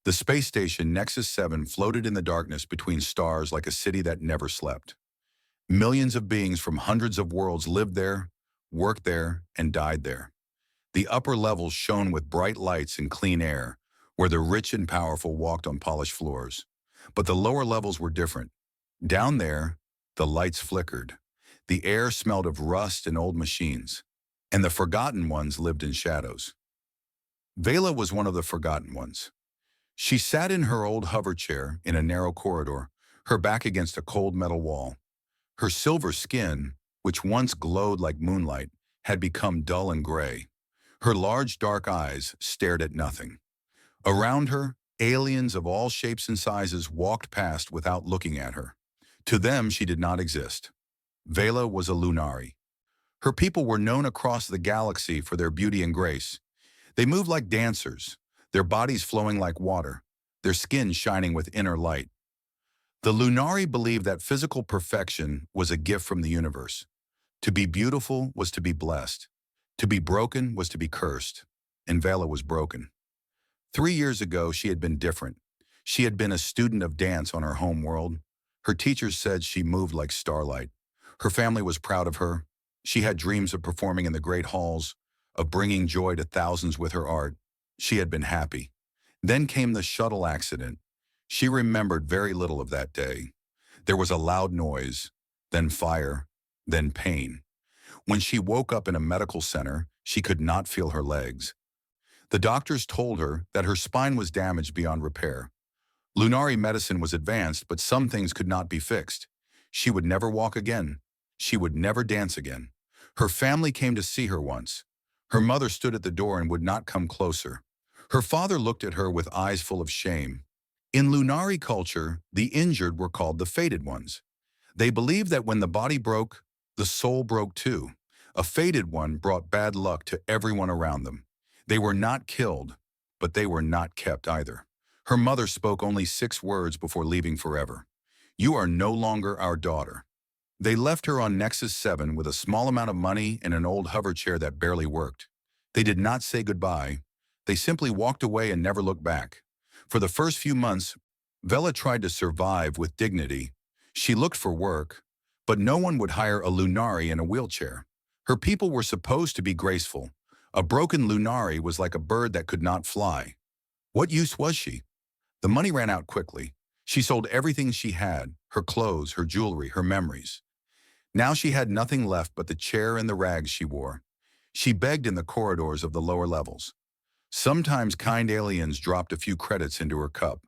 The space station Nexus 7 floated in the darkness between stars like a city that never slept. Millions of beings from hundreds of worlds lived there, worked there, and died there. The upper levels shone with bright lights and clean air, where the rich and powerful walked on polished floors. But the lower levels were different. Down there, the lights flickered. The air smelled of rust and old machines, and the forgotten ones lived in shadows. Vela was one of the forgotten ones. She sat in her old hover chair in a narrow corridor, her back against a cold metal wall. Her silver skin, which once glowed like moonlight, had become dull and gray. Her large dark eyes stared at nothing. Around her, aliens of all shapes and sizes walked past without looking at her. To them, she did not exist. Vela was a Lunari. Her people were known across the galaxy for their beauty and grace. They moved like dancers, their bodies flowing like water, their skin shining with inner light. The Lunari believed that physical perfection was a gift from the universe. To be beautiful was to be blessed. To be broken was to be cursed. And Vela was broken. 3 years ago, she had been different. She had been a student of dance on her home world. Her teachers said she moved like starlight. Her family was proud of her. She had dreams of performing in the great halls, of bringing joy to thousands with her art. She had been happy. Then came the shuttle accident. She remembered very little of that day. There was a loud noise, then fire, then pain. When she woke up in a medical center, she could not feel her legs. The doctors told her that her spine was damaged beyond repair. Lunari medicine was advanced, but some things could not be fixed. She would never walk again. She would never dance again. Her family came to see her once. Her mother stood at the door and would not come closer. Her father looked at her with eyes full of shame. In Lunari culture, the injured were called the fated ones. They believed that when the body broke, the soul broke too. A fated one brought bad luck to everyone around them. They were not killed, but they were not kept either. Her mother spoke only 6 words before leaving forever. "You are no longer our daughter." They left her on Nexus 7 with a small amount of money and an old hover chair that barely worked. They did not say goodbye. They simply walked away and never looked back. For the first few months, Vela tried to survive with dignity. She looked for work, but no one would hire a Lunari in a wheelchair. Her people were supposed to be graceful. A broken Lunari was like a bird that could not fly. What use was she? The money ran out quickly. She sold everything she had, her clothes, her jewelry, her memories. Now she had nothing left but the chair and the rags she wore. She begged in the corridors of the lower levels. Sometimes kind aliens dropped a few credits into her cup,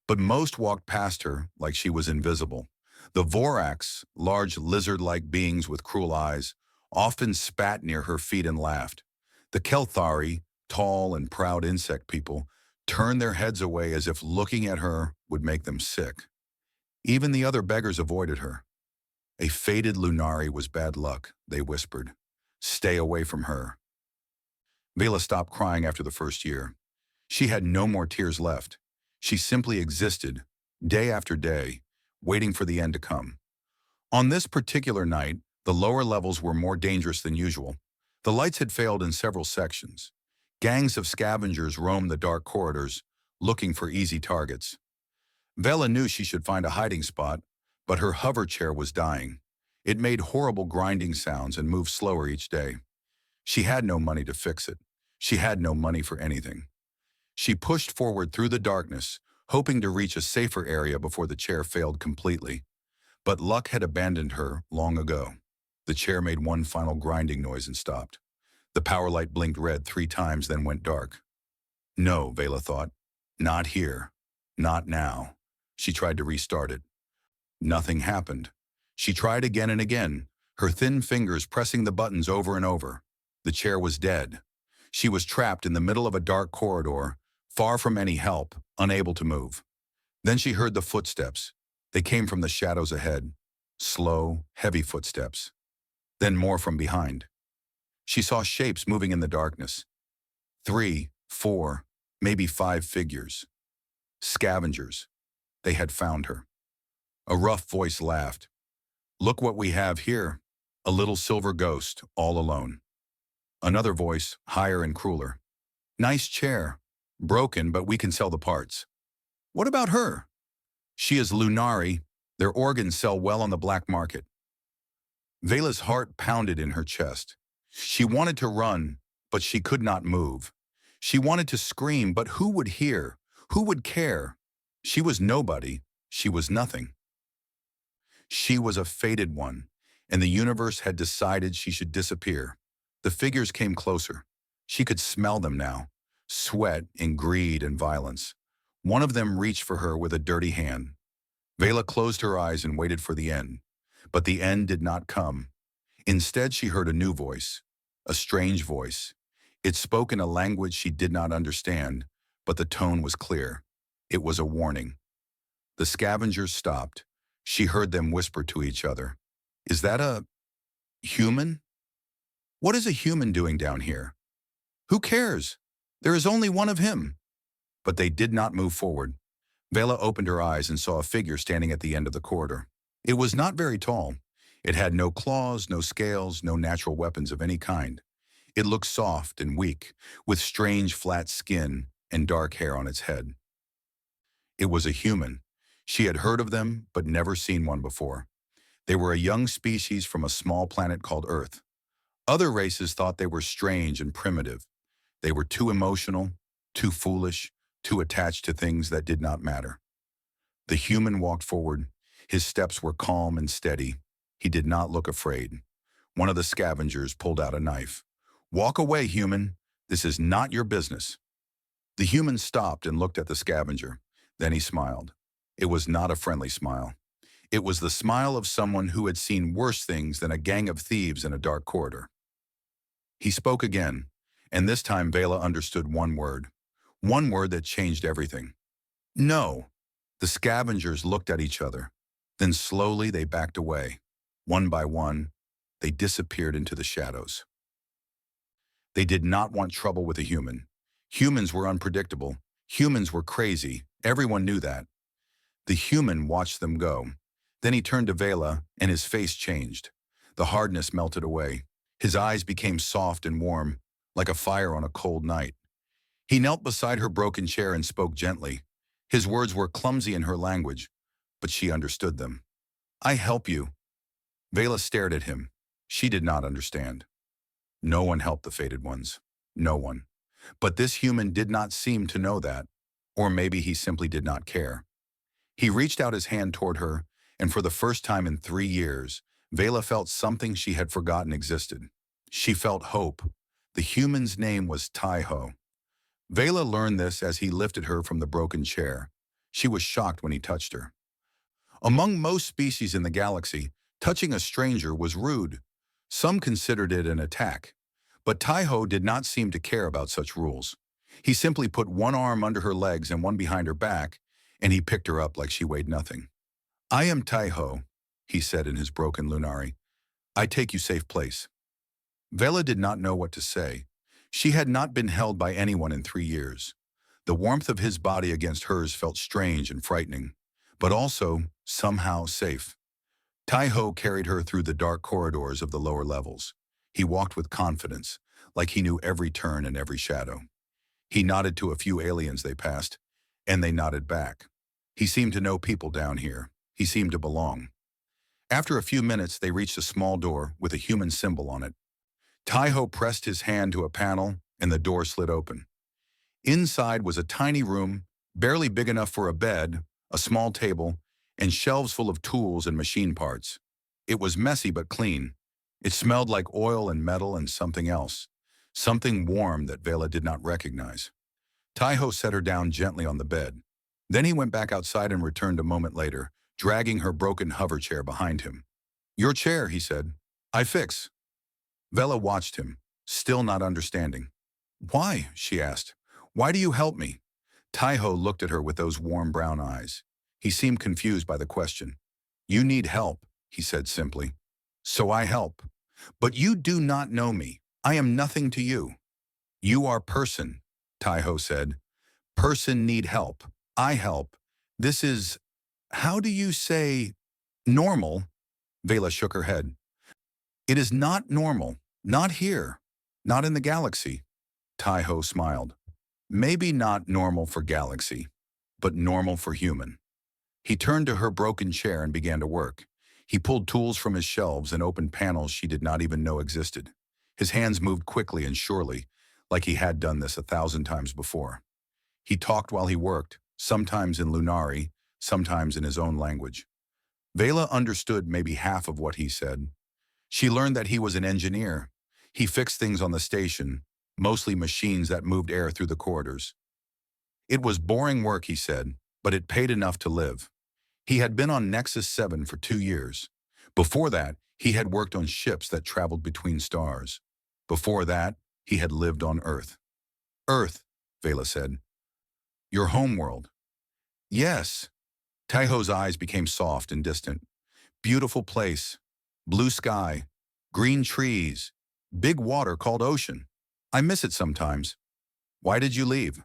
but most walked past her like she was invisible. The Voraks, large lizard-like beings with cruel eyes, often spat near her feet and laughed. The Kelthari, tall and proud insect people, turned their heads away as if looking at her would make them sick. Even the other beggars avoided her. A fated Lunari was bad luck, they whispered. Stay away from her. Vela stopped crying after the first year. She had no more tears left. She simply existed, day after day, waiting for the end to come. On this particular night, the lower levels were more dangerous than usual. The lights had failed in several sections. Gangs of scavengers roamed the dark corridors, looking for easy targets. Vela knew she should find a hiding spot, but her hover chair was dying. It made horrible grinding sounds and moved slower each day. She had no money to fix it. She had no money for anything. She pushed forward through the darkness, hoping to reach a safer area before the chair failed completely. But luck had abandoned her long ago. The chair made one final grinding noise and stopped. The power light blinked red 3 times, then went dark. No, Vela thought. Not here. Not now. She tried to restart it. Nothing happened. She tried again and again, her thin fingers pressing the buttons over and over. The chair was dead. She was trapped in the middle of a dark corridor, far from any help, unable to move. Then she heard the footsteps. They came from the shadows ahead. Slow, heavy footsteps. Then more from behind. She saw shapes moving in the darkness. 3, 4, maybe 5 figures. Scavengers. They had found her. A rough voice laughed. Look what we have here. A little silver ghost, all alone. Another voice, higher and crueler. Nice chair. Broken, but we can sell the parts. What about her? She is Lunari. Their organs sell well on the black market. Vela's heart pounded in her chest. She wanted to run, but she could not move. She wanted to scream, but who would hear? Who would care? She was nobody. She was nothing. She was a fated one, and the universe had decided she should disappear. The figures came closer. She could smell them now. Sweat and greed and violence. One of them reached for her with a dirty hand. Vela closed her eyes and waited for the end. But the end did not come. Instead, she heard a new voice, a strange voice. It spoke in a language she did not understand, but the tone was clear. It was a warning. The scavengers stopped. She heard them whisper to each other. Is that a human? What is a human doing down here? Who cares? There is only one of him. But they did not move forward. Vela opened her eyes and saw a figure standing at the end of the corridor. It was not very tall. It had no claws, no scales, no natural weapons of any kind. It looked soft and weak, with strange flat skin and dark hair on its head. It was a human. She had heard of them, but never seen one before. They were a young species from a small planet called Earth. Other races thought they were strange and primitive. They were too emotional, too foolish, too attached to things that did not matter. The human walked forward. His steps were calm and steady. He did not look afraid. One of the scavengers pulled out a knife. "Walk away, human. This is not your business." The human stopped and looked at the scavenger. Then he smiled. It was not a friendly smile. It was the smile of someone who had seen worse things than a gang of thieves in a dark corridor. He spoke again, and this time Vela understood one word that changed everything. No. The scavengers looked at each other. Then slowly they backed away. One by one, they disappeared into the shadows. They did not want trouble with a human. Humans were unpredictable. Humans were crazy. Everyone knew that. The human watched them go. Then he turned to Vela, and his face changed. The hardness melted away. His eyes became soft and warm, like a fire on a cold night. He knelt beside her broken chair and spoke gently. His words were clumsy in her language, but she understood them. "I help you." Vela stared at him. She did not understand. No one helped the fated ones. No one. But this human did not seem to know that, or maybe he simply did not care. He reached out his hand toward her, and for the first time in 3 years, Vela felt something she had forgotten existed. She felt hope. The human's name was Taiho. Vela learned this as he lifted her from the broken chair. She was shocked when he touched her. Among most species in the galaxy, touching a stranger was rude. Some considered it an attack. But Taiho did not seem to care about such rules. He simply put one arm under her legs and one behind her back, and he picked her up like she weighed nothing. "I am Taiho," he said in his broken Lunari. "I take you safe place." Vela did not know what to say. She had not been held by anyone in 3 years. The warmth of his body against hers felt strange and frightening, but also, somehow, safe. Taiho carried her through the dark corridors of the lower levels. He walked with confidence, like he knew every turn and every shadow. He nodded to a few aliens they passed, and they nodded back. He seemed to know people down here. He seemed to belong. After a few minutes, they reached a small door with a human symbol on it. Taiho pressed his hand to a panel, and the door slid open. Inside was a tiny room, barely big enough for a bed, a small table, and shelves full of tools and machine parts. It was messy but clean. It smelled like oil and metal and something else, something warm that Vela did not recognize. Taiho set her down gently on the bed. Then he went back outside and returned a moment later, dragging her broken hover chair behind him. "Your chair," he said. "I fix." Vela watched him, still not understanding. "Why?" she asked. "Why do you help me?" Taiho looked at her with those warm brown eyes. He seemed confused by the question. "You need help," he said simply. "So I help. But you do not know me. I am nothing to you." "You are person," Taiho said. "Person need help. I help. This is, how do you say, normal?" Vela shook her head. "It is not normal. Not here. Not in the galaxy." Taiho smiled. "Maybe not normal for galaxy, but normal for human. He turned to her broken chair and began to work. He pulled tools from his shelves and opened panels she did not even know existed. His hands moved quickly and surely, like he had done this 1,000 times before. He talked while he worked, sometimes in Lunari, sometimes in his own language. Vela understood maybe half of what he said. She learned that he was an engineer. He fixed things on the station, mostly machines that moved air through the corridors. It was boring work, he said, but it paid enough to live. He had been on Nexus 7 for 2 years. Before that, he had worked on ships that traveled between stars. Before that, he had lived on Earth. Earth, Vela said. Your homeworld. Yes. Taiho's eyes became soft and distant. Beautiful place. Blue sky. Green trees. Big water called ocean. I miss it sometimes. Why did you leave?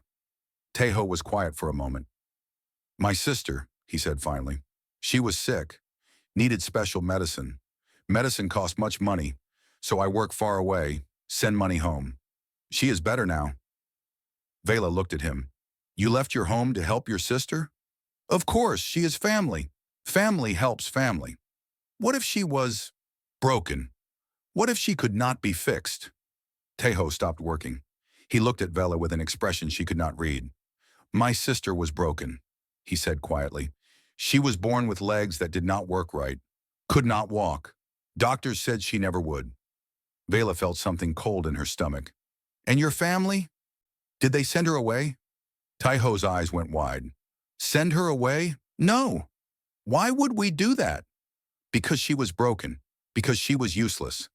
Taiho was quiet for a moment. My sister, he said finally. She was sick. Needed special medicine. Medicine cost much money, so I work far away, send money home. She is better now. Vela looked at him. You left your home to help your sister? Of course, she is family. Family helps family. What if she was broken? What if she could not be fixed? Taiho stopped working. He looked at Vela with an expression she could not read. My sister was broken, he said quietly. She was born with legs that did not work right, could not walk. Doctors said she never would. Vela felt something cold in her stomach. And your family? Did they send her away? Taiho's eyes went wide. Send her away? No. Why would we do that? Because she was broken. Because she was useless.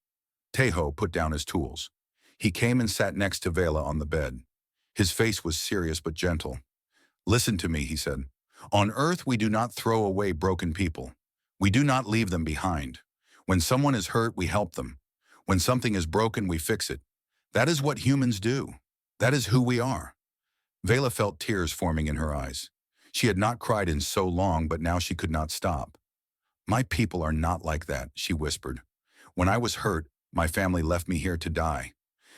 Taiho put down his tools. He came and sat next to Vela on the bed. His face was serious but gentle. Listen to me, he said. On Earth, we do not throw away broken people. We do not leave them behind. When someone is hurt, we help them. When something is broken, we fix it. That is what humans do. That is who we are. Vela felt tears forming in her eyes. She had not cried in so long, but now she could not stop. My people are not like that, she whispered. When I was hurt, my family left me here to die.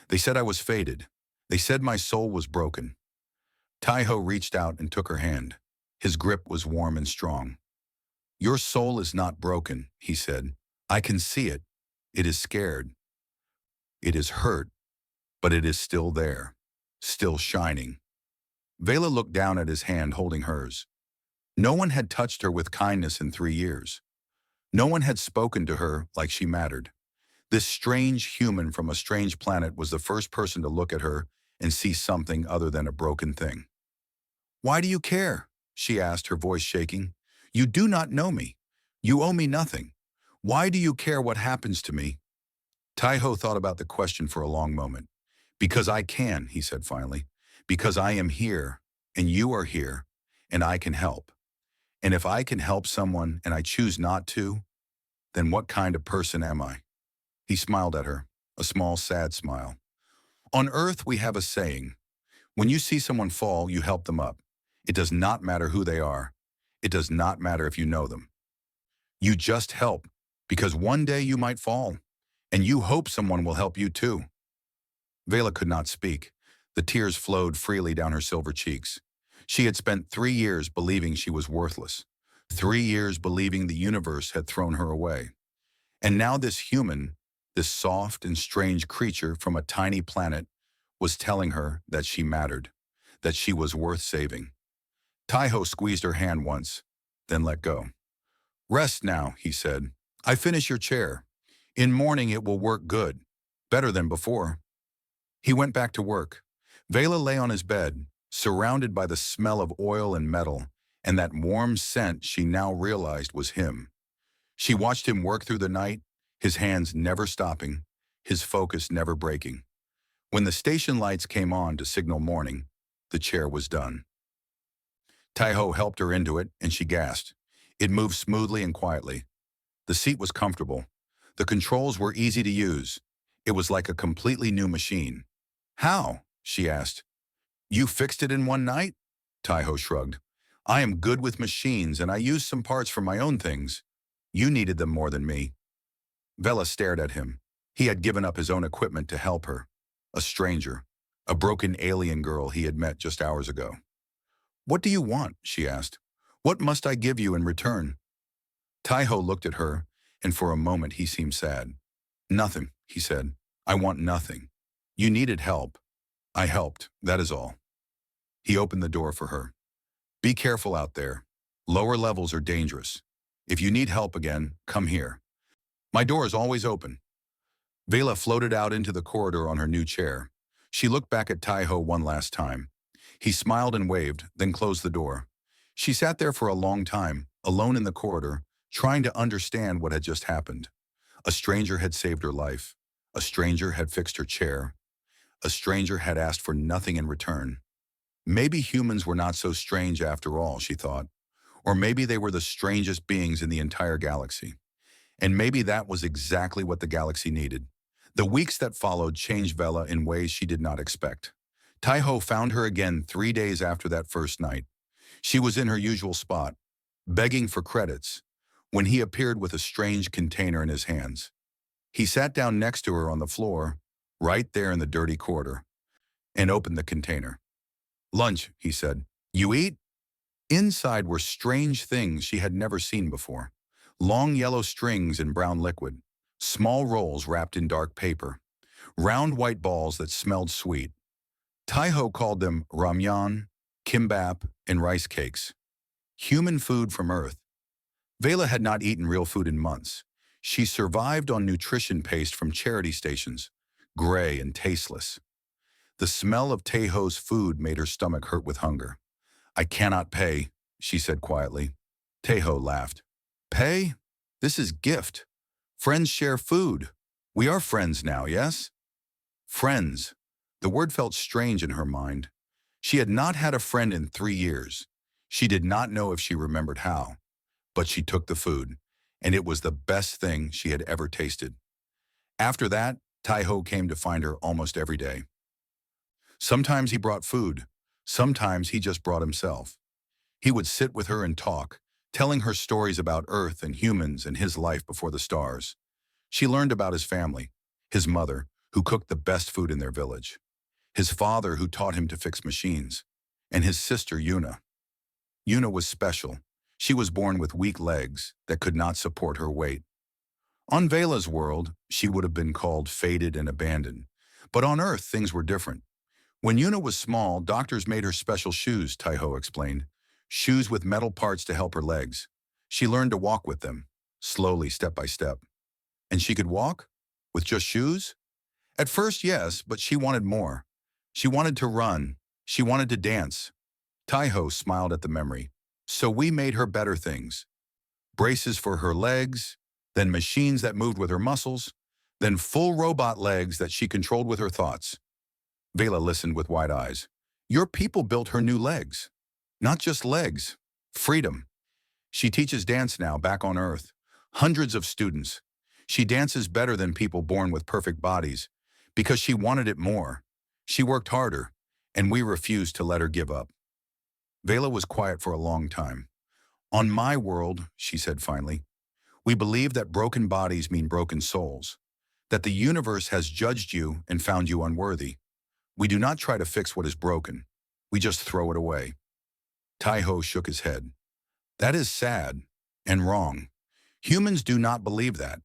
They said I was fated. They said my soul was broken. Taiho reached out and took her hand. His grip was warm and strong. Your soul is not broken, he said. I can see it. It is scared. It is hurt, but it is still there, still shining. Vela looked down at his hand holding hers. No one had touched her with kindness in 3 years. No one had spoken to her like she mattered. This strange human from a strange planet was the first person to look at her and see something other than a broken thing. Why do you care? She asked, her voice shaking. You do not know me. You owe me nothing. Why do you care what happens to me? Taiho thought about the question for a long moment. Because I can, he said finally. Because I am here, and you are here, and I can help. And if I can help someone and I choose not to, then what kind of person am I? He smiled at her, a small, sad smile. On Earth, we have a saying. When you see someone fall, you help them up. It does not matter who they are. It does not matter if you know them. You just help, because one day you might fall, and you hope someone will help you too. Vela could not speak. The tears flowed freely down her silver cheeks. She had spent 3 years believing she was worthless. 3 years believing the universe had thrown her away. And now this human, this soft and strange creature from a tiny planet, was telling her that she mattered, that she was worth saving. Taiho squeezed her hand once, then let go. Rest now, he said. I finish your chair. In morning it will work good, better than before. He went back to work. Vela lay on his bed, surrounded by the smell of oil and metal, and that warm scent she now realized was him. She watched him work through the night, his hands never stopping, his focus never breaking. When the station lights came on to signal morning, the chair was done. Taiho helped her into it, and she gasped. It moved smoothly and quietly. The seat was comfortable. The controls were easy to use. It was like a completely new machine. How? She asked. You fixed it in one night? Taiho shrugged. I am good with machines, and I used some parts for my own things. You needed them more than me. Vela stared at him. He had given up his own equipment to help her. A stranger. A broken alien girl he had met just hours ago. "What do you want?" she asked. "What must I give you in return?" Taiho looked at her, and for a moment he seemed sad. "Nothing," he said. "I want nothing. You needed help. I helped, that is all." He opened the door for her. "Be careful out there. Lower levels are dangerous. If you need help again, come here. My door is always open." Vela floated out into the corridor on her new chair. She looked back at Taiho one last time. He smiled and waved, then closed the door. She sat there for a long time, alone in the corridor, trying to understand what had just happened. A stranger had saved her life. A stranger had fixed her chair. A stranger had asked for nothing in return. Maybe humans were not so strange after all, she thought. Or maybe they were the strangest beings in the entire galaxy. And maybe that was exactly what the galaxy needed. The weeks that followed changed Vela in ways she did not expect. Taiho found her again 3 days after that first night. She was in her usual spot, begging for credits, when he appeared with a strange container in his hands. He sat down next to her on the floor, right there in the dirty corridor, and opened the container. "Lunch," he said. "You eat?" Inside were strange things she had never seen before. Long yellow strings in brown liquid, small rolls wrapped in dark paper, round white balls that smelled sweet. Taiho called them ramyun, kimbap, and rice cakes. Human food from Earth. Vela had not eaten real food in months. She survived on nutrition paste from charity stations, gray and tasteless. The smell of Taiho's food made her stomach hurt with hunger. "I cannot pay," she said quietly. Taiho laughed. "Pay? This is gift. Friends share food. We are friends now, yes?" Friends. The word felt strange in her mind. She had not had a friend in 3 years. She did not know if she remembered how. But she took the food, and it was the best thing she had ever tasted. After that, Taiho came to find her almost every day. Sometimes he brought food. Sometimes he just brought himself. He would sit with her and talk, telling her stories about Earth and humans and his life before the stars. She learned about his family, his mother, who cooked the best food in their village, his father, who taught him to fix machines, and his sister, Yuna. Yuna was special. She was born with weak legs that could not support her weight. On Vela's world, she would have been called faded and abandoned. But on Earth, things were different. When Yuna was small, doctors made her special shoes, Taiho explained. Shoes with metal parts to help her legs. She learned to walk with them, slowly, step by step. And she could walk? With just shoes? At first, yes, but she wanted more. She wanted to run. She wanted to dance. Taiho smiled at the memory. So we made her better things. Braces for her legs, then machines that moved with her muscles, then full robot legs that she controlled with her thoughts. Vela listened with wide eyes. Your people built her new legs. Not just legs. Freedom. She teaches dance now back on Earth. Hundreds of students. She dances better than people born with perfect bodies because she wanted it more. She worked harder, and we refused to let her give up. Vela was quiet for a long time. On my world, she said finally, we believe that broken bodies mean broken souls, that the universe has judged you and found you unworthy. We do not try to fix what is broken. We just throw it away. Taiho shook his head. That is sad and wrong. Humans do not believe that.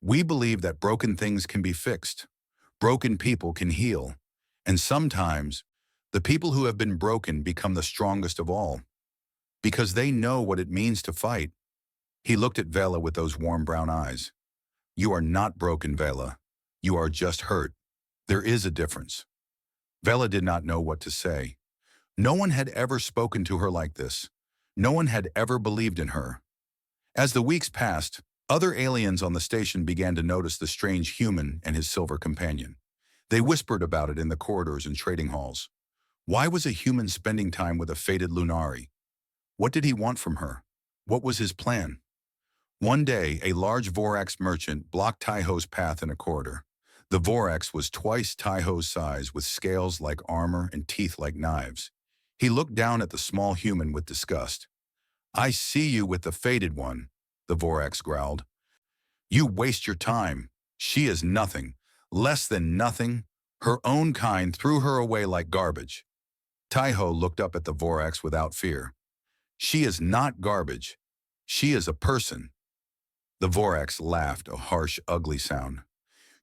We believe that broken things can be fixed. Broken people can heal. And sometimes, the people who have been broken become the strongest of all. Because they know what it means to fight. He looked at Vela with those warm brown eyes. You are not broken, Vela. You are just hurt. There is a difference. Vela did not know what to say. No one had ever spoken to her like this. No one had ever believed in her. As the weeks passed, other aliens on the station began to notice the strange human and his silver companion. They whispered about it in the corridors and trading halls. Why was a human spending time with a faded Lunari? What did he want from her? What was his plan? One day, a large Vorax merchant blocked Taiho's path in a corridor. The Vorax was twice Taiho's size, with scales like armor and teeth like knives. He looked down at the small human with disgust. I see you with the faded one, the Vorax growled. You waste your time. She is nothing, less than nothing. Her own kind threw her away like garbage. Taiho looked up at the Vorax without fear. She is not garbage. She is a person. The Vorax laughed, a harsh, ugly sound.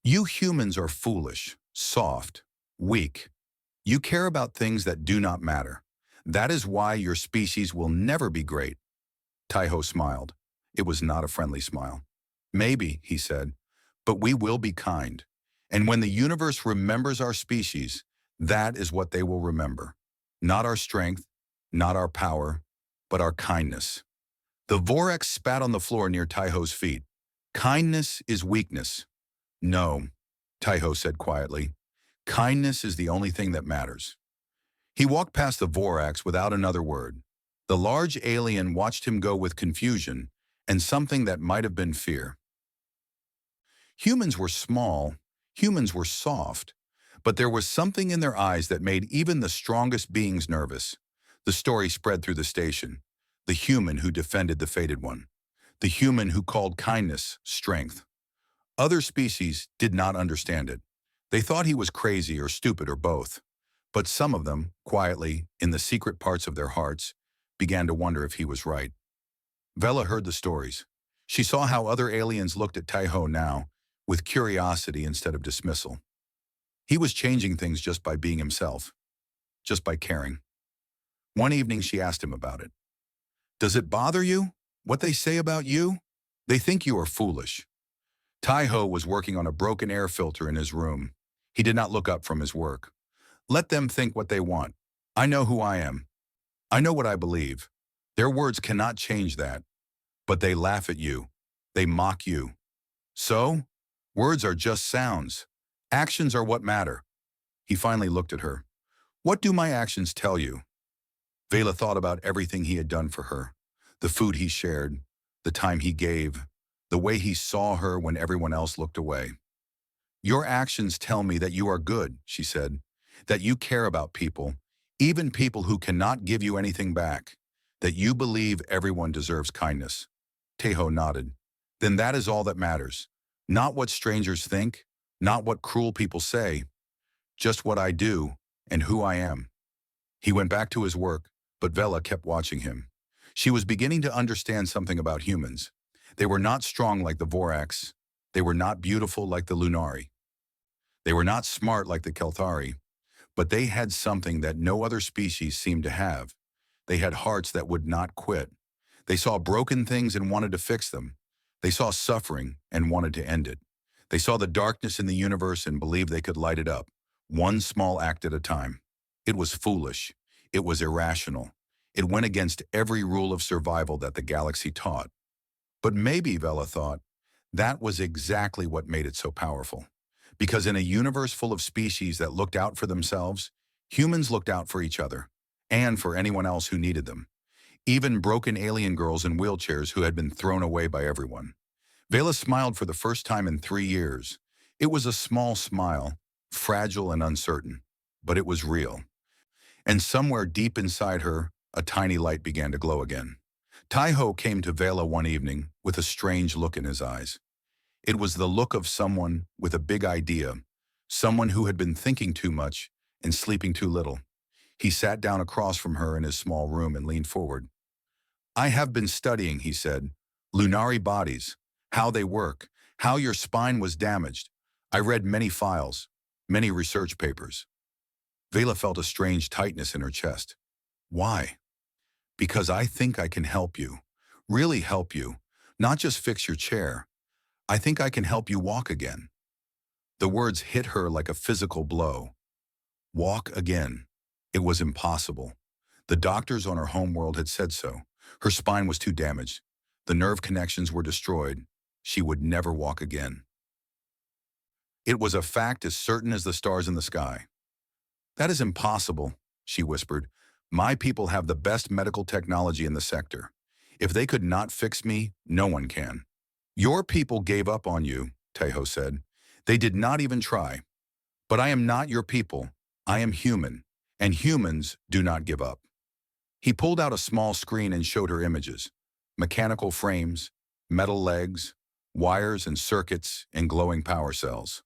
You humans are foolish, soft, weak. You care about things that do not matter. That is why your species will never be great. Taiho smiled. It was not a friendly smile. Maybe, he said, but we will be kind. And when the universe remembers our species, that is what they will remember. Not our strength, not our power, but our kindness. The Vorax spat on the floor near Taiho's feet. Kindness is weakness. No, Taiho said quietly. Kindness is the only thing that matters. He walked past the Vorax without another word. The large alien watched him go with confusion and something that might have been fear. Humans were small, humans were soft, but there was something in their eyes that made even the strongest beings nervous. The story spread through the station. The human who defended the fated one. The human who called kindness strength. Other species did not understand it. They thought he was crazy or stupid or both. But some of them, quietly, in the secret parts of their hearts, began to wonder if he was right. Vela heard the stories. She saw how other aliens looked at Taiho now, with curiosity instead of dismissal. He was changing things just by being himself, just by caring. One evening she asked him about it. Does it bother you, what they say about you? They think you are foolish. Taiho was working on a broken air filter in his room. He did not look up from his work. Let them think what they want. I know who I am. I know what I believe. Their words cannot change that. But they laugh at you. They mock you. So, words are just sounds. Actions are what matter. He finally looked at her. What do my actions tell you? Vela thought about everything he had done for her. The food he shared, the time he gave, the way he saw her when everyone else looked away. Your actions tell me that you are good, she said, that you care about people, even people who cannot give you anything back, that you believe everyone deserves kindness. Taiho nodded. Then that is all that matters. Not what strangers think, not what cruel people say, just what I do and who I am. He went back to his work, but Vela kept watching him. She was beginning to understand something about humans. They were not strong like the Vorax. They were not beautiful like the Lunari. They were not smart like the Kelthari. But they had something that no other species seemed to have. They had hearts that would not quit. They saw broken things and wanted to fix them. They saw suffering and wanted to end it. They saw the darkness in the universe and believed they could light it up, one small act at a time. It was foolish. It was irrational. It went against every rule of survival that the galaxy taught. But maybe, Vela thought, that was exactly what made it so powerful. Because in a universe full of species that looked out for themselves, humans looked out for each other, and for anyone else who needed them. Even broken alien girls in wheelchairs who had been thrown away by everyone. Vela smiled for the first time in 3 years. It was a small smile, fragile and uncertain, but it was real. And somewhere deep inside her, a tiny light began to glow again. Taiho came to Vela one evening with a strange look in his eyes. It was the look of someone with a big idea, someone who had been thinking too much and sleeping too little. He sat down across from her in his small room and leaned forward. I have been studying, he said, Lunari bodies, how they work, how your spine was damaged. I read many files, many research papers. Vela felt a strange tightness in her chest. Why? Because I think I can help you, really help you, not just fix your chair. I think I can help you walk again. The words hit her like a physical blow. Walk again. It was impossible. The doctors on her homeworld had said so. Her spine was too damaged. The nerve connections were destroyed. She would never walk again. It was a fact as certain as the stars in the sky. That is impossible, she whispered. My people have the best medical technology in the sector. If they could not fix me, no one can. Your people gave up on you, Taiho said. They did not even try. But I am not your people. I am human, and humans do not give up. He pulled out a small screen and showed her images. Mechanical frames, metal legs, wires and circuits, and glowing power cells.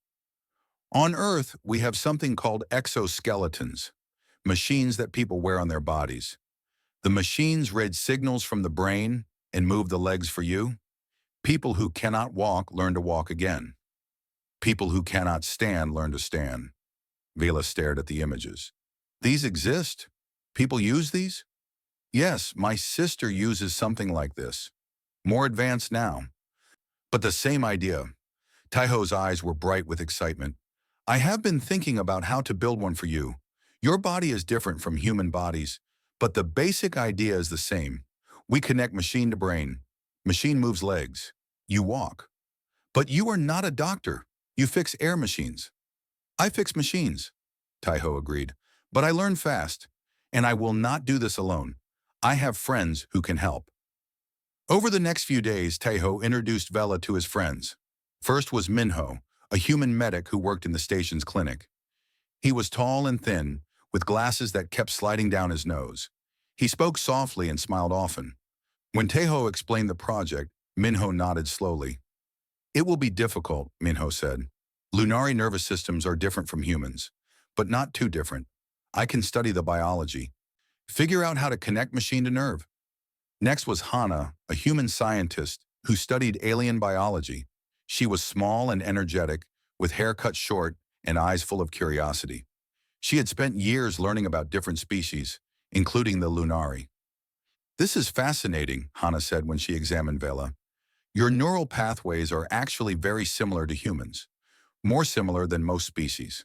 On Earth, we have something called exoskeletons. machines that people wear on their bodies. The machines read signals from the brain and move the legs for you. People who cannot walk learn to walk again. People who cannot stand learn to stand. Vela stared at the images. These exist? People use these? Yes, my sister uses something like this. More advanced now. But the same idea. Taiho's eyes were bright with excitement. I have been thinking about how to build one for you. Your body is different from human bodies, but the basic idea is the same. We connect machine to brain. Machine moves legs. You walk. But you are not a doctor. You fix air machines. I fix machines, Taiho agreed. But I learn fast, and I will not do this alone. I have friends who can help. Over the next few days, Taiho introduced Vela to his friends. First was Minho, a human medic who worked in the station's clinic. He was tall and thin, with glasses that kept sliding down his nose. He spoke softly and smiled often. When Taiho explained the project, Minho nodded slowly. It will be difficult, Minho said. Lunari nervous systems are different from humans, but not too different. I can study the biology. Figure out how to connect machine to nerve. Next was Hana, a human scientist who studied alien biology. She was small and energetic, with hair cut short and eyes full of curiosity. She had spent years learning about different species, including the Lunari. This is fascinating, Hana said when she examined Vela. Your neural pathways are actually very similar to humans, more similar than most species.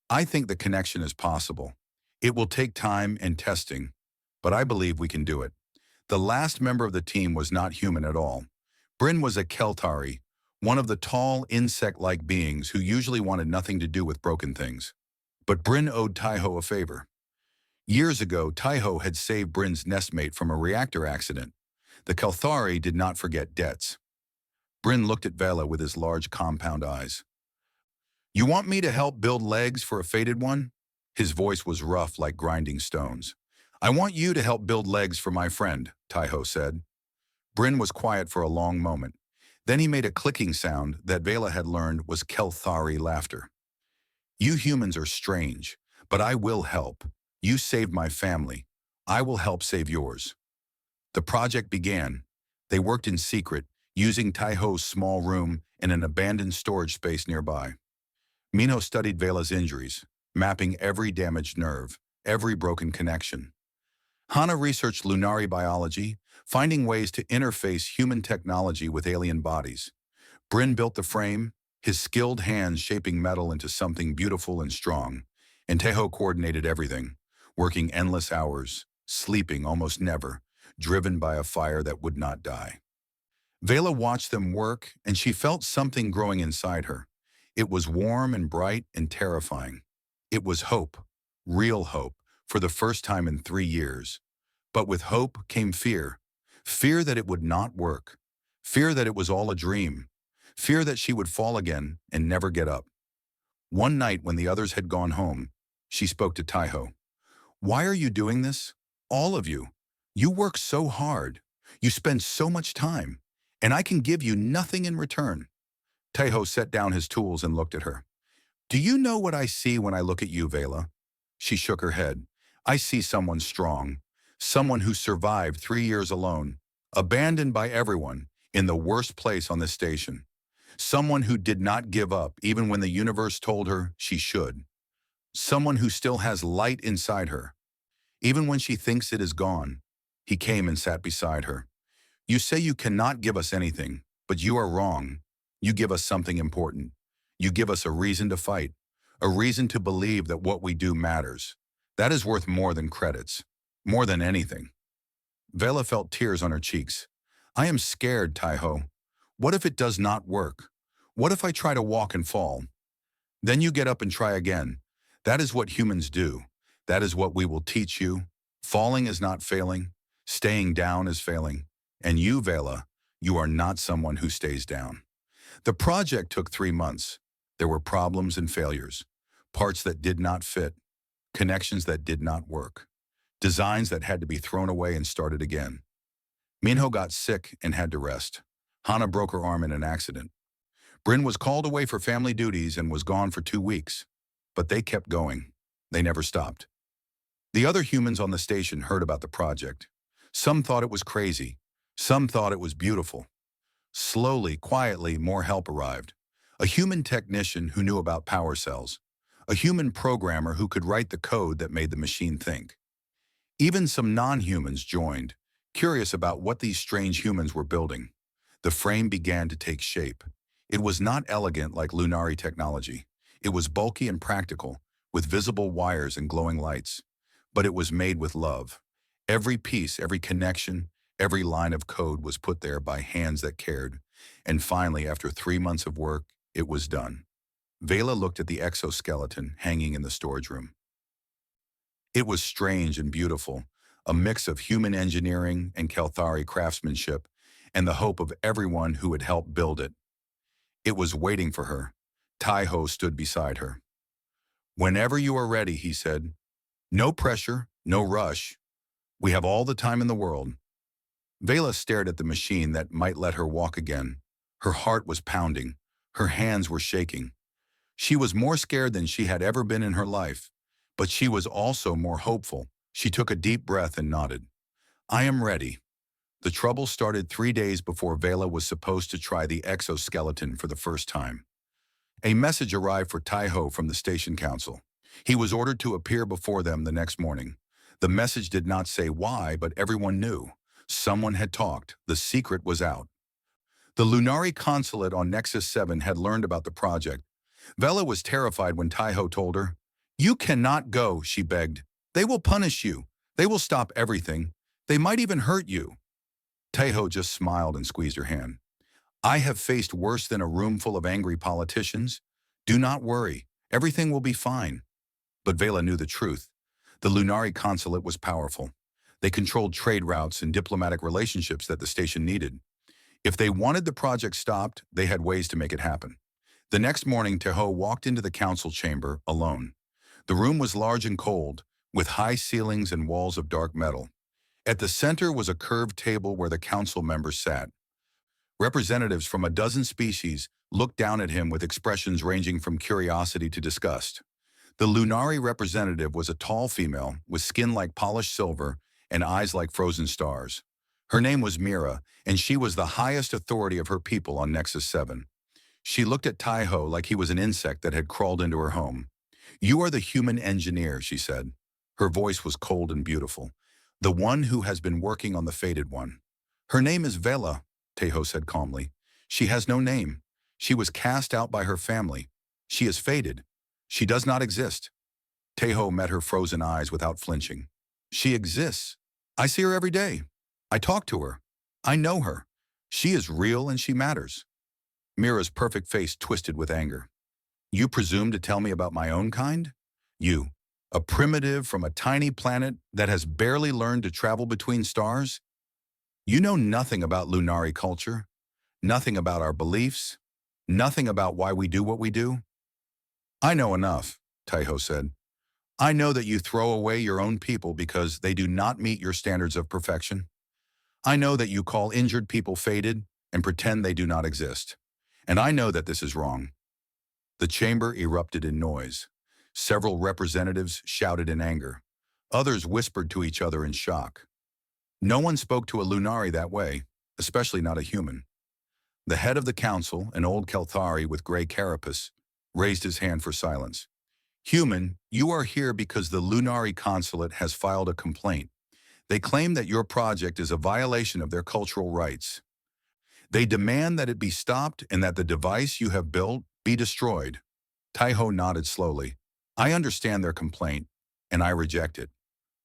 I think the connection is possible. It will take time and testing, but I believe we can do it. The last member of the team was not human at all. Bryn was a Keltari, one of the tall, insect-like beings who usually wanted nothing to do with broken things. But Bryn owed Taiho a favor. Years ago, Taiho had saved Bryn's nestmate from a reactor accident. The Kelthari did not forget debts. Bryn looked at Vela with his large compound eyes. You want me to help build legs for a fated one? His voice was rough like grinding stones. I want you to help build legs for my friend, Taiho said. Bryn was quiet for a long moment. Then he made a clicking sound that Vela had learned was Kelthari laughter. You humans are strange, but I will help. You saved my family. I will help save yours. The project began. They worked in secret, using Taiho's small room in an abandoned storage space nearby. Minho studied Vela's injuries, mapping every damaged nerve, every broken connection. Hana researched Lunari biology, finding ways to interface human technology with alien bodies. Bryn built the frame, his skilled hands shaping metal into something beautiful and strong, and Taiho coordinated everything, working endless hours, sleeping almost never, driven by a fire that would not die. Vela watched them work, and she felt something growing inside her. It was warm and bright and terrifying. It was hope, real hope, for the first time in 3 years. But with hope came fear. Fear that it would not work. Fear that it was all a dream. Fear that she would fall again and never get up. One night when the others had gone home, she spoke to Taiho. Why are you doing this? All of you. You work so hard. You spend so much time. And I can give you nothing in return. Taiho set down his tools and looked at her. Do you know what I see when I look at you, Vela? She shook her head. I see someone strong. Someone who survived 3 years alone, abandoned by everyone, in the worst place on the station. Someone who did not give up even when the universe told her she should. Someone who still has light inside her. Even when she thinks it is gone. He came and sat beside her. You say you cannot give us anything, but you are wrong. You give us something important. You give us a reason to fight, a reason to believe that what we do matters. That is worth more than credits, more than anything. Vela felt tears on her cheeks. I am scared, Taiho. What if it does not work? What if I try to walk and fall? Then you get up and try again. That is what humans do. That is what we will teach you. Falling is not failing. Staying down is failing. And you, Vela, you are not someone who stays down. The project took 3 months. There were problems and failures. Parts that did not fit. Connections that did not work. Designs that had to be thrown away and started again. Minho got sick and had to rest. Hana broke her arm in an accident. Bryn was called away for family duties and was gone for 2 weeks. But they kept going. They never stopped. The other humans on the station heard about the project. Some thought it was crazy. Some thought it was beautiful. Slowly, quietly, more help arrived. A human technician who knew about power cells. A human programmer who could write the code that made the machine think. Even some non-humans joined, curious about what these strange humans were building. The frame began to take shape. It was not elegant like Lunari technology. It was bulky and practical, with visible wires and glowing lights. But it was made with love. Every piece, every connection, every line of code was put there by hands that cared. And finally, after 3 months of work, it was done. Vela looked at the exoskeleton hanging in the storage room. It was strange and beautiful, a mix of human engineering and Kelthari craftsmanship, and the hope of everyone who had helped build it. It was waiting for her. Taiho stood beside her. "Whenever you are ready," he said. "No pressure, no rush. We have all the time in the world." Vela stared at the machine that might let her walk again. Her heart was pounding. Her hands were shaking. She was more scared than she had ever been in her life, but she was also more hopeful. She took a deep breath and nodded. "I am ready." The trouble started 3 days before Vela was supposed to try the exoskeleton for the first time. A message arrived for Taiho from the station council. He was ordered to appear before them the next morning. The message did not say why, but everyone knew. Someone had talked. The secret was out. The Lunari consulate on Nexus 7 had learned about the project. Vela was terrified when Taiho told her, "You cannot go," she begged. "They will punish you. They will stop everything. They might even hurt you." Taiho just smiled and squeezed her hand. "I have faced worse than a room full of angry politicians. Do not worry. Everything will be fine." But Vela knew the truth. The Lunari consulate was powerful. They controlled trade routes and diplomatic relationships that the station needed. If they wanted the project stopped, they had ways to make it happen. The next morning, Taiho walked into the council chamber alone. The room was large and cold, with high ceilings and walls of dark metal. At the center was a curved table where the council members sat. Representatives from a dozen species looked down at him with expressions ranging from curiosity to disgust. The Lunari representative was a tall female with skin like polished silver and eyes like frozen stars. Her name was Mira, and she was the highest authority of her people on Nexus 7. She looked at Taiho like he was an insect that had crawled into her home. "You are the human engineer," she said. Her voice was cold and beautiful. "The one who has been working on the fated one." "Her name is Vela," Taiho said calmly. "She has no name. She was cast out by her family. She is fated. She does not exist." Taiho met her frozen eyes without flinching. "She exists. I see her every day. I talk to her. I know her. She is real and she matters." Mira's perfect face twisted with anger. "You presume to tell me about my own kind? You, a primitive from a tiny planet that has barely learned to travel between stars? You know nothing about Lunari culture, nothing about our beliefs, nothing about why we do what we do?" "I know enough," Taiho said. "I know that you throw away your own people because they do not meet your standards of perfection. I know that you call injured people fated and pretend they do not exist. And I know that this is wrong." The chamber erupted in noise. Several representatives shouted in anger. Others whispered to each other in shock. No one spoke to a Lunari that way, especially not a human. The head of the council, an old Kelthari with gray carapace, raised his hand for silence. "Human, you are here because the Lunari consulate has filed a complaint. They claim that your project is a violation of their cultural rights. They demand that it be stopped and that the device you have built be destroyed." Taiho nodded slowly. "I understand their complaint, and I reject it."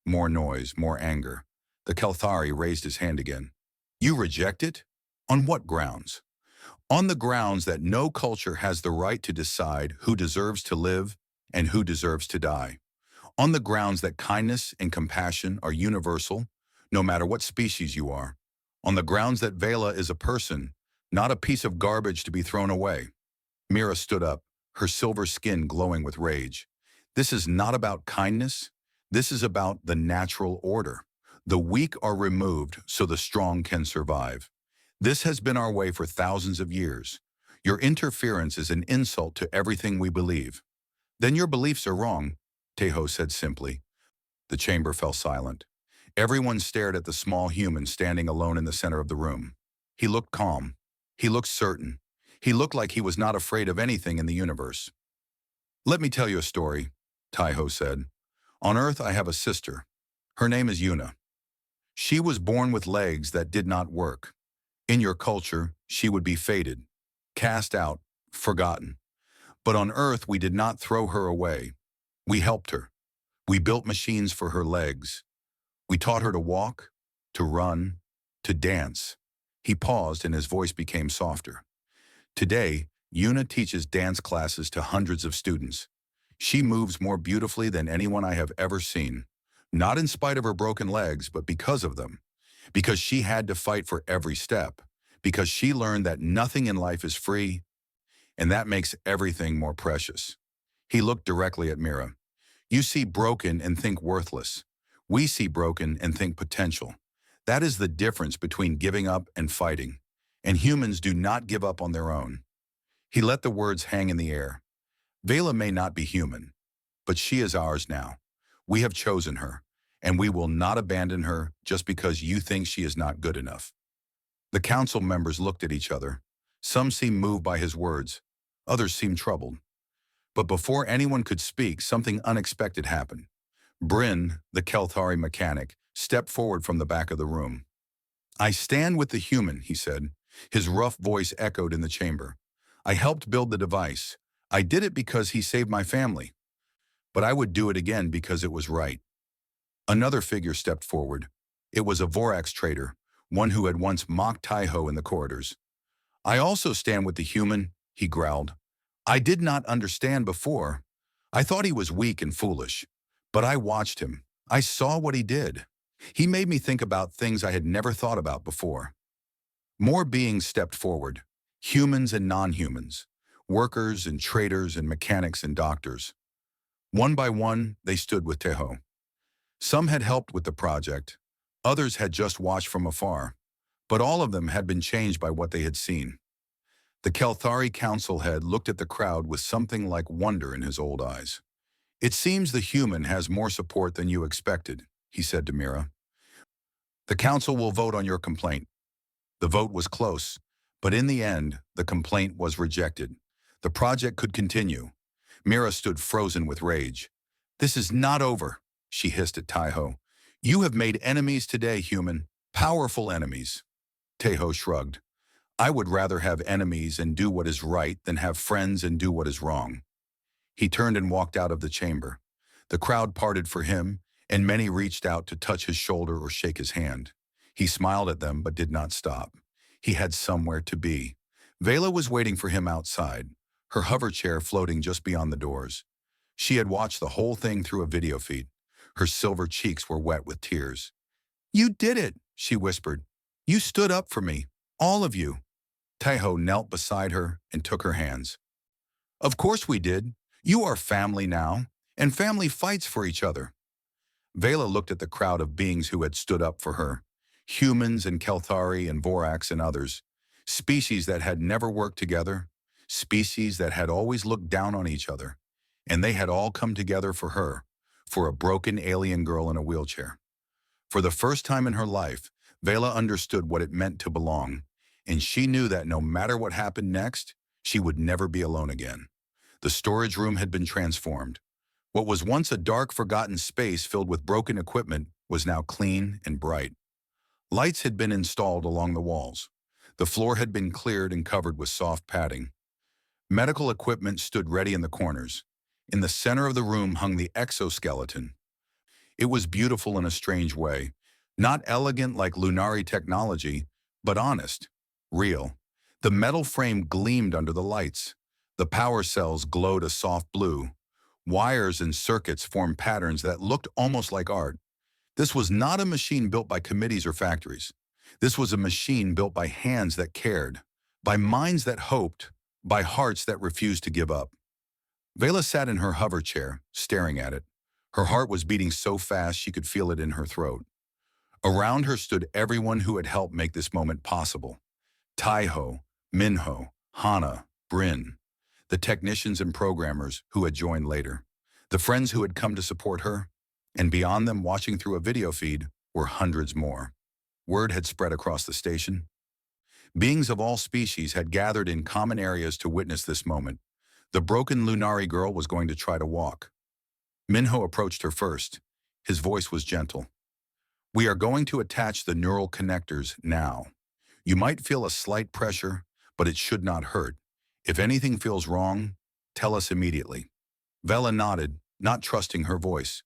More noise, more anger. The Kelthari raised his hand again. "You reject it? On what grounds?" "On the grounds that no culture has the right to decide who deserves to live and who deserves to die. On the grounds that kindness and compassion are universal, no matter what species you are. On the grounds that Vela is a person, not a piece of garbage to be thrown away." Mira stood up, her silver skin glowing with rage. "This is not about kindness. This is about the natural order. The weak are removed so the strong can survive. This has been our way for thousands of years. Your interference is an insult to everything we believe." "Then your beliefs are wrong," Taiho said simply. The chamber fell silent. Everyone stared at the small human standing alone in the center of the room. He looked calm. He looked certain. He looked like he was not afraid of anything in the universe. "Let me tell you a story," Taiho said. "On Earth I have a sister. Her name is Yuna. She was born with legs that did not work. In your culture, she would be fated, cast out, forgotten. But on Earth we did not throw her away. We helped her. We built machines for her legs. We taught her to walk, to run, to dance." He paused and his voice became softer. "Today, Yuna teaches dance classes to hundreds of students. She moves more beautifully than anyone I have ever seen. Not in spite of her broken legs, but because of them. Because she had to fight for every step. Because she learned that nothing in life is free, and that makes everything more precious." He looked directly at Mira. "You see broken and think worthless. We see broken and think potential. That is the difference between giving up and fighting. And humans do not give up on their own." He let the words hang in the air. "Vela may not be human, but she is ours now. We have chosen her, and we will not abandon her just because you think she is not good enough." The council members looked at each other. Some seemed moved by his words. Others seemed troubled. But before anyone could speak, something unexpected happened. Bryn, the Kelthari mechanic, stepped forward from the back of the room. "I stand with the human," he said. His rough voice echoed in the chamber. "I helped build the device. I did it because he saved my family. But I would do it again because it was right." Another figure stepped forward. It was a Vorax trader, one who had once mocked Taiho in the corridors. "I also stand with the human," he growled. "I did not understand before. I thought he was weak and foolish. But I watched him. I saw what he did. He made me think about things I had never thought about before." More beings stepped forward, humans and non-humans, workers and traders and mechanics and doctors. One by one, they stood with Teho. Some had helped with the project, others had just watched from afar, but all of them had been changed by what they had seen. The Kelthari council head looked at the crowd with something like wonder in his old eyes. "It seems the human has more support than you expected," he said to Mira. "The council will vote on your complaint." The vote was close, but in the end, the complaint was rejected. The project could continue. Mira stood frozen with rage. "This is not over," she hissed at Taiho. "You have made enemies today, human. Powerful enemies." Taiho shrugged. "I would rather have enemies and do what is right than have friends and do what is wrong." He turned and walked out of the chamber. The crowd parted for him, and many reached out to touch his shoulder or shake his hand. He smiled at them but did not stop. He had somewhere to be. Vela was waiting for him outside, her hover chair floating just beyond the doors. She had watched the whole thing through a video feed. Her silver cheeks were wet with tears. "You did it," she whispered. "You stood up for me, all of you." Taiho knelt beside her and took her hands. "Of course we did. You are family now, and family fights for each other." Vela looked at the crowd of beings who had stood up for her. Humans and Kelthari and Vorax and others. Species that had never worked together. Species that had always looked down on each other. And they had all come together for her, for a broken alien girl in a wheelchair. For the first time in her life, Vela understood what it meant to belong, and she knew that no matter what happened next, she would never be alone again. The storage room had been transformed. What was once a dark, forgotten space filled with broken equipment was now clean and bright. Lights had been installed along the walls. The floor had been cleared and covered with soft padding. Medical equipment stood ready in the corners. In the center of the room hung the exoskeleton. It was beautiful in a strange way, not elegant like Lunari technology, but honest, real. The metal frame gleamed under the lights. The power cells glowed a soft blue. Wires and circuits formed patterns that looked almost like art. This was not a machine built by committees or factories. This was a machine built by hands that cared, by minds that hoped, by hearts that refused to give up. Vela sat in her hover chair, staring at it. Her heart was beating so fast she could feel it in her throat. Around her stood everyone who had helped make this moment possible. Taiho, Minho, Hana, Bryn, the technicians and programmers who had joined later, the friends who had come to support her. And beyond them, watching through a video feed, were hundreds more. Word had spread across the station. Beings of all species had gathered in common areas to witness this moment. The broken Lunari girl was going to try to walk. Minho approached her first. His voice was gentle. "We are going to attach the neural connectors now. You might feel a slight pressure, but it should not hurt. If anything feels wrong, tell us immediately." Vela nodded, not trusting her voice.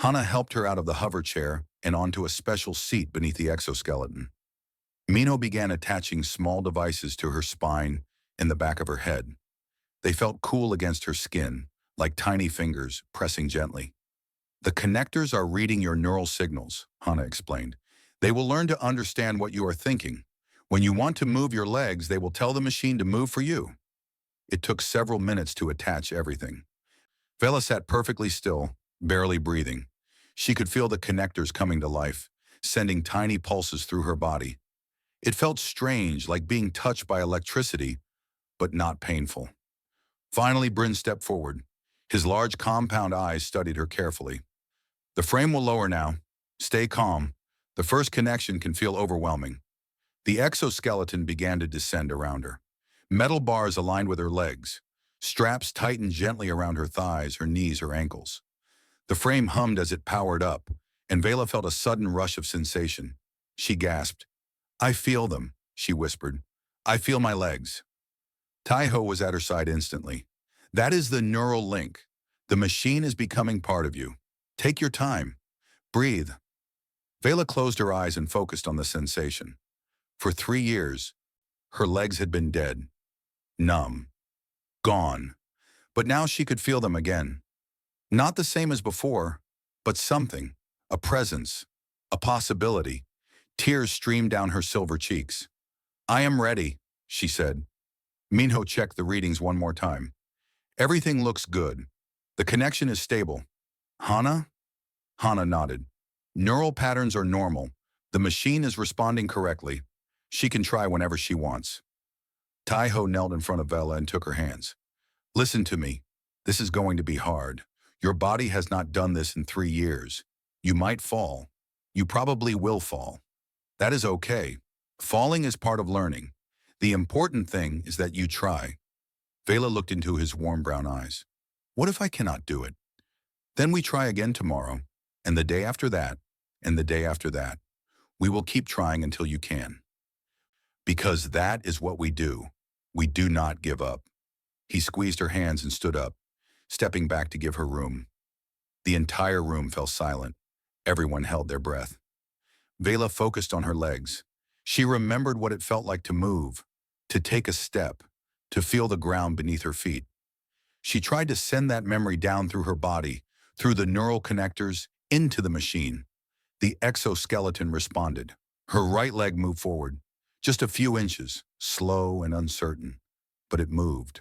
Hana helped her out of the hover chair and onto a special seat beneath the exoskeleton. Minho began attaching small devices to her spine and the back of her head. They felt cool against her skin, like tiny fingers pressing gently. "The connectors are reading your neural signals," Hana explained. "They will learn to understand what you are thinking. When you want to move your legs, they will tell the machine to move for you." It took several minutes to attach everything. Vela sat perfectly still, barely breathing. She could feel the connectors coming to life, sending tiny pulses through her body. It felt strange, like being touched by electricity, but not painful. Finally, Bryn stepped forward. His large compound eyes studied her carefully. "The frame will lower now. Stay calm. The first connection can feel overwhelming." The exoskeleton began to descend around her. Metal bars aligned with her legs. Straps tightened gently around her thighs, her knees, her ankles. The frame hummed as it powered up, and Vela felt a sudden rush of sensation. She gasped. "I feel them," she whispered. "I feel my legs." Taiho was at her side instantly. "That is the neural link. The machine is becoming part of you. Take your time. Breathe." Vela closed her eyes and focused on the sensation. For 3 years, her legs had been dead, numb, gone. But now she could feel them again. Not the same as before, but something, a presence, a possibility. Tears streamed down her silver cheeks. "I am ready," she said. Minho checked the readings one more time. "Everything looks good. The connection is stable." "Hana?" Hana nodded. "Neural patterns are normal. The machine is responding correctly. She can try whenever she wants." Taiho knelt in front of Vela and took her hands. "Listen to me. This is going to be hard. Your body has not done this in 3 years. You might fall. You probably will fall. That is okay. Falling is part of learning. The important thing is that you try." Vela looked into his warm brown eyes. "What if I cannot do it? Then we try again tomorrow, and the day after that, and the day after that. We will keep trying until you can. Because that is what we do. We do not give up." He squeezed her hands and stood up, stepping back to give her room. The entire room fell silent. Everyone held their breath. Vela focused on her legs. She remembered what it felt like to move, to take a step, to feel the ground beneath her feet. She tried to send that memory down through her body, through the neural connectors, into the machine. The exoskeleton responded. Her right leg moved forward, just a few inches, slow and uncertain, but it moved.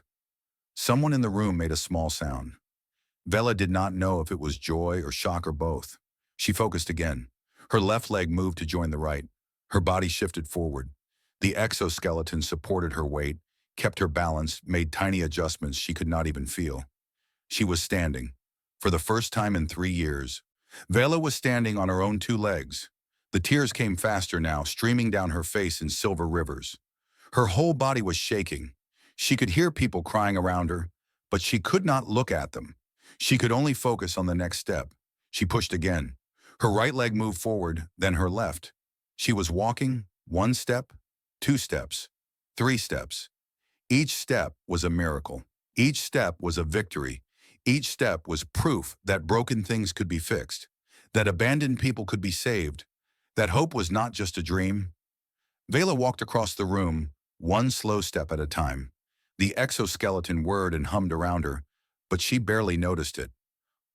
Someone in the room made a small sound. Vela did not know if it was joy or shock or both. She focused again. Her left leg moved to join the right. Her body shifted forward. The exoskeleton supported her weight, kept her balanced, made tiny adjustments she could not even feel. She was standing. For the first time in 3 years, Vela was standing on her own 2 legs. The tears came faster now, streaming down her face in silver rivers. Her whole body was shaking. She could hear people crying around her, but she could not look at them. She could only focus on the next step. She pushed again. Her right leg moved forward, then her left. She was walking, 1 step, 2 steps, 3 steps. Each step was a miracle. Each step was a victory. Each step was proof that broken things could be fixed, that abandoned people could be saved, that hope was not just a dream. Vela walked across the room, 1 slow step at a time. The exoskeleton whirred and hummed around her, but she barely noticed it.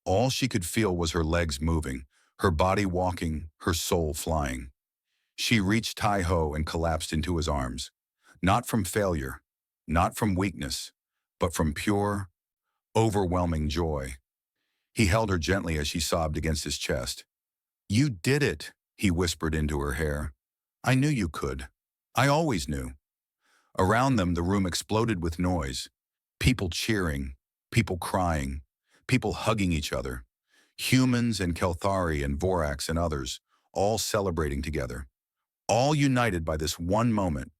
All she could feel was her legs moving, her body walking, her soul flying. She reached Tai-Ho and collapsed into his arms, not from failure, not from weakness, but from pure, overwhelming joy. He held her gently as she sobbed against his chest. "You did it," he whispered into her hair. "I knew you could. I always knew." Around them, the room exploded with noise. People cheering, people crying, people hugging each other. Humans and Kelthari and Vorax and others, all celebrating together, all united by this one moment.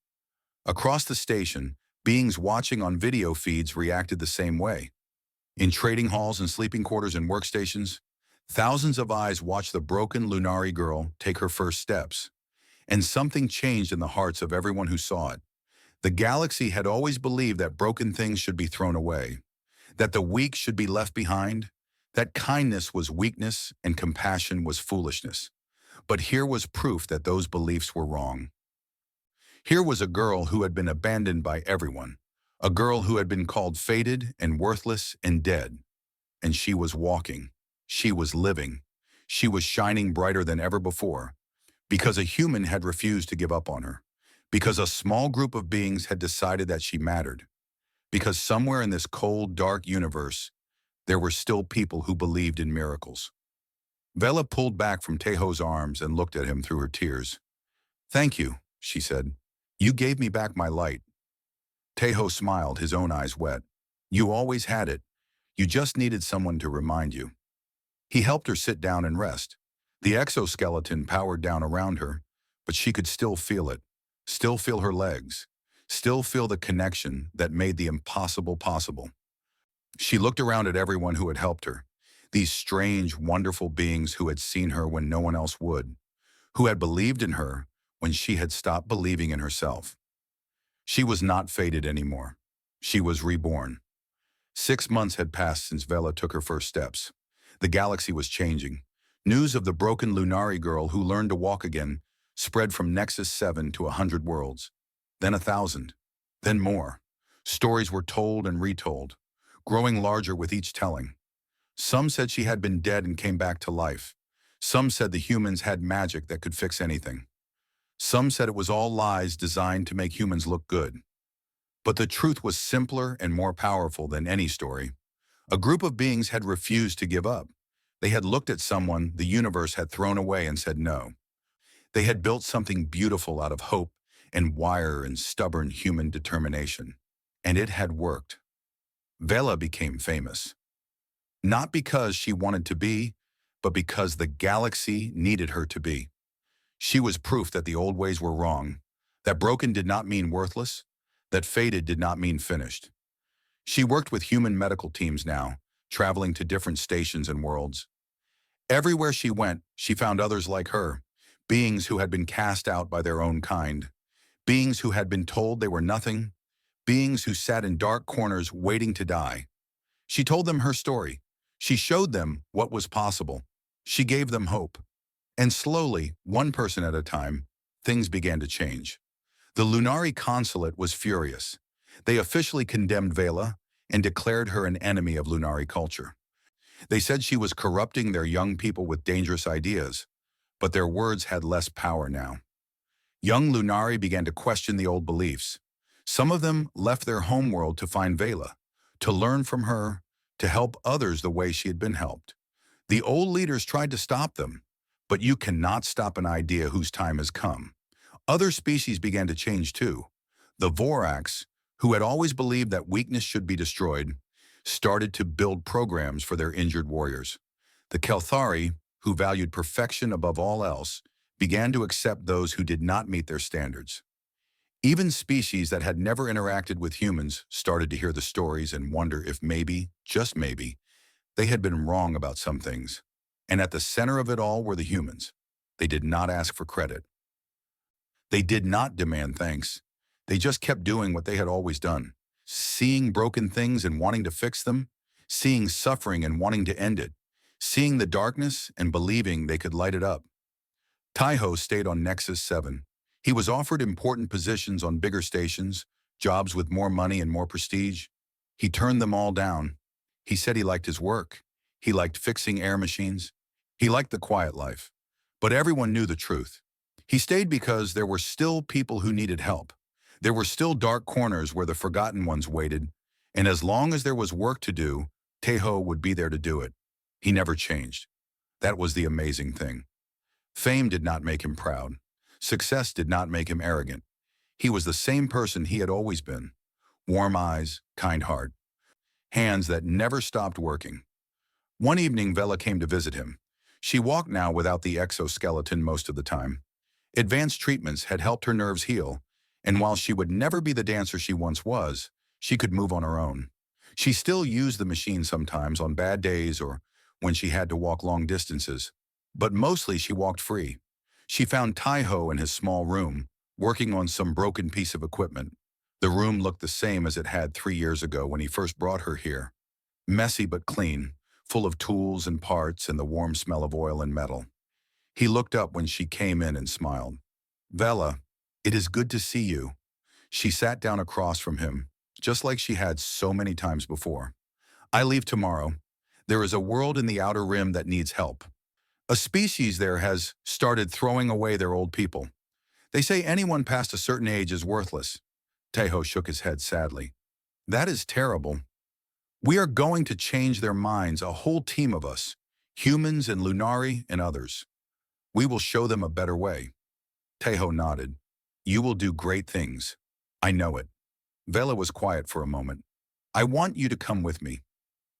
Across the station, beings watching on video feeds reacted the same way. In trading halls and sleeping quarters and workstations, thousands of eyes watched the broken Lunari girl take her first steps. And something changed in the hearts of everyone who saw it. The galaxy had always believed that broken things should be thrown away, that the weak should be left behind, that kindness was weakness and compassion was foolishness. But here was proof that those beliefs were wrong. Here was a girl who had been abandoned by everyone, a girl who had been called fated and worthless and dead. And she was walking. She was living. She was shining brighter than ever before, because a human had refused to give up on her, because a small group of beings had decided that she mattered, because somewhere in this cold, dark universe, there were still people who believed in miracles. Vela pulled back from Tejo's arms and looked at him through her tears. "Thank you," she said. "You gave me back my light." Tejo smiled, his own eyes wet. "You always had it. You just needed someone to remind you." He helped her sit down and rest. The exoskeleton powered down around her, but she could still feel it, still feel her legs, still feel the connection that made the impossible possible. She looked around at everyone who had helped her, these strange, wonderful beings who had seen her when no one else would, who had believed in her when she had stopped believing in herself. She was not fated anymore. She was reborn. 6 months had passed since Vela took her first steps. The galaxy was changing. News of the broken Lunari girl who learned to walk again spread from Nexus 7 to 100 worlds, then 1,000, then more. Stories were told and retold, growing larger with each telling. Some said she had been dead and came back to life. Some said the humans had magic that could fix anything. Some said it was all lies designed to make humans look good. But the truth was simpler and more powerful than any story. A group of beings had refused to give up. They had looked at someone the universe had thrown away and said no. They had built something beautiful out of hope and wire and stubborn human determination. And it had worked. Vela became famous. Not because she wanted to be, but because the galaxy needed her to be. She was proof that the old ways were wrong, that broken did not mean worthless, that fated did not mean finished. She worked with human medical teams now, traveling to different stations and worlds. Everywhere she went, she found others like her, beings who had been cast out by their own kind, beings who had been told they were nothing, beings who sat in dark corners waiting to die. She told them her story. She showed them what was possible. She gave them hope. And slowly, one person at a time, things began to change. The Lunari consulate was furious. They officially condemned Vela and declared her an enemy of Lunari culture. They said she was corrupting their young people with dangerous ideas, but their words had less power now. Young Lunari began to question the old beliefs. Some of them left their homeworld to find Vela, to learn from her, to help others the way she had been helped. The old leaders tried to stop them, but you cannot stop an idea whose time has come. Other species began to change too. The Vorax, who had always believed that weakness should be destroyed, started to build programs for their injured warriors. The Kelthari, who valued perfection above all else, began to accept those who did not meet their standards. Even species that had never interacted with humans started to hear the stories and wonder if maybe, just maybe, they had been wrong about some things. And at the center of it all were the humans. They did not ask for credit. They did not demand thanks. They just kept doing what they had always done, seeing broken things and wanting to fix them, seeing suffering and wanting to end it, seeing the darkness and believing they could light it up. Tejo stayed on Nexus 7. He was offered important positions on bigger stations, jobs with more money and more prestige. He turned them all down. He said he liked his work. He liked fixing air machines. He liked the quiet life. But everyone knew the truth. He stayed because there were still people who needed help. There were still dark corners where the forgotten ones waited, and as long as there was work to do, Tejo would be there to do it. He never changed. That was the amazing thing. Fame did not make him proud. Success did not make him arrogant. He was the same person he had always been. Warm eyes, kind heart, hands that never stopped working. One evening, Vela came to visit him. She walked now without the exoskeleton most of the time. Advanced treatments had helped her nerves heal, and while she would never be the dancer she once was, she could move on her own. She still used the machine sometimes on bad days or when she had to walk long distances, but mostly she walked free. She found Tai-Ho in his small room, working on some broken piece of equipment. The room looked the same as it had 3 years ago when he first brought her here. Messy but clean, full of tools and parts and the warm smell of oil and metal. He looked up when she came in and smiled. "Vela, it is good to see you." She sat down across from him, just like she had so many times before. "I leave tomorrow. There is a world in the Outer Rim that needs help. A species there has started throwing away their old people. They say anyone past a certain age is worthless." Tai-Ho shook his head sadly. "That is terrible. We are going to change their minds, a whole team of us, humans and Lunari and others. We will show them a better way." Tai-Ho nodded. "You will do great things. I know it." Vela was quiet for a moment. "I want you to come with me."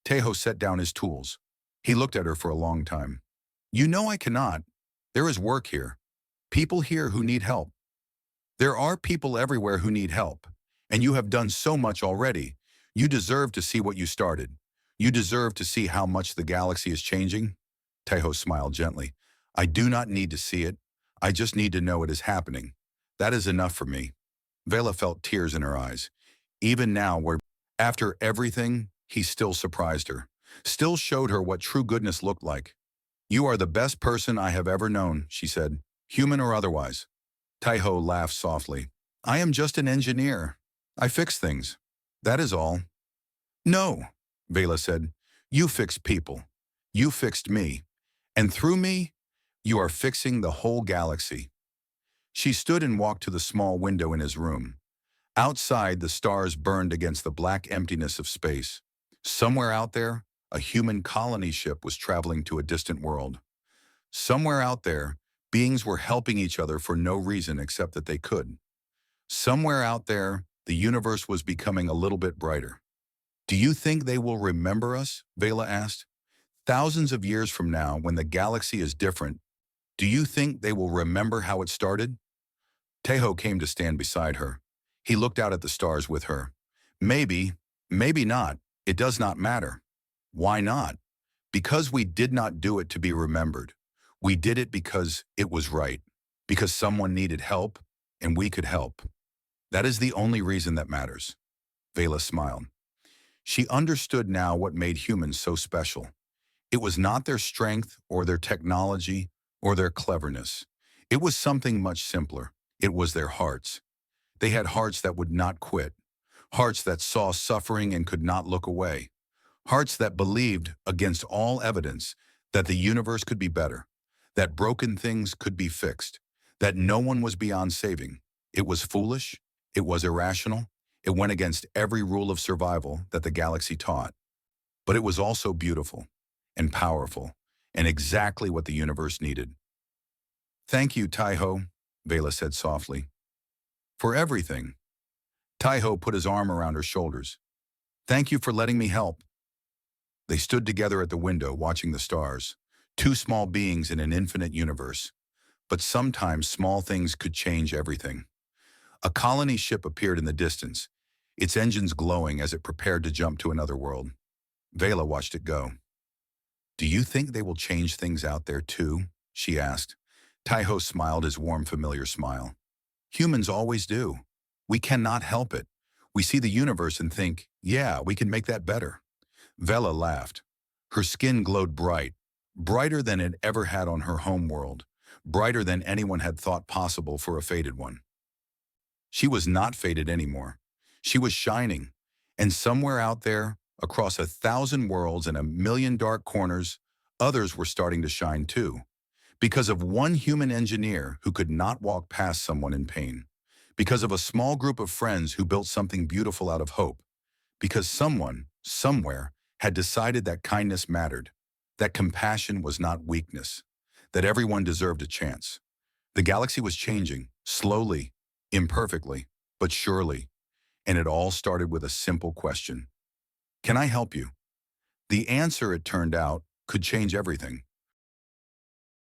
Tai-Ho set down his tools. He looked at her for a long time. "You know I cannot. There is work here. People here who need help. There are people everywhere who need help. And you have done so much already. You deserve to see what you started. You deserve to see how much the galaxy is changing." Tai-Ho smiled gently. "I do not need to see it. I just need to know it is happening. That is enough for me." Vela felt tears in her eyes. Even now, where after everything, he still surprised her, still showed her what true goodness looked like. "You are the best person I have ever known," she said, "human or otherwise." Tai-Ho laughed softly. "I am just an engineer. I fix things. That is all." "No," Vela said. "You fixed people. You fixed me. And through me, you are fixing the whole galaxy." She stood and walked to the small window in his room. Outside, the stars burned against the black emptiness of space. Somewhere out there, a human colony ship was traveling to a distant world. Somewhere out there, beings were helping each other for no reason except that they could. Somewhere out there, the universe was becoming a little bit brighter. "Do you think they will remember us?" Vela asked. "Thousands of years from now, when the galaxy is different, do you think they will remember how it started?" Tai-Ho came to stand beside her. He looked out at the stars with her. "Maybe, maybe not. It does not matter." "Why not?" "Because we did not do it to be remembered. We did it because it was right. Because someone needed help, and we could help. That is the only reason that matters." Vela smiled. She understood now what made humans so special. It was not their strength or their technology or their cleverness. It was something much simpler. It was their hearts. They had hearts that would not quit. Hearts that saw suffering and could not look away. Hearts that believed, against all evidence, that the universe could be better, that broken things could be fixed, that no one was beyond saving. It was foolish. It was irrational. It went against every rule of survival that the galaxy taught. But it was also beautiful and powerful and exactly what the universe needed. "Thank you, Tai-Ho," Vela said softly. "For everything." Tai-Ho put his arm around her shoulders. "Thank you for letting me help." They stood together at the window watching the stars, two small beings in an infinite universe. But sometimes small things could change everything. A colony ship appeared in the distance, its engines glowing as it prepared to jump to another world. Vela watched it go. "Do you think they will change things out there too?" she asked. Tai-Ho smiled his warm, familiar smile. "Humans always do. We cannot help it. We see the universe and think, yeah, we can make that better." Vela laughed. Her skin glowed bright, brighter than it ever had on her home world, brighter than anyone had thought possible for a fated one. She was not fated anymore. She was shining, and somewhere out there, across 1,000 worlds and 1,000,000 dark corners, others were starting to shine too. Because of one human engineer who could not walk past someone in pain. Because of a small group of friends who built something beautiful out of hope. Because someone, somewhere, had decided that kindness mattered, that compassion was not weakness, that everyone deserved a chance. The galaxy was changing, slowly, imperfectly, but surely, and it all started with a simple question. "Can I help you?" The answer, it turned out, could change everything.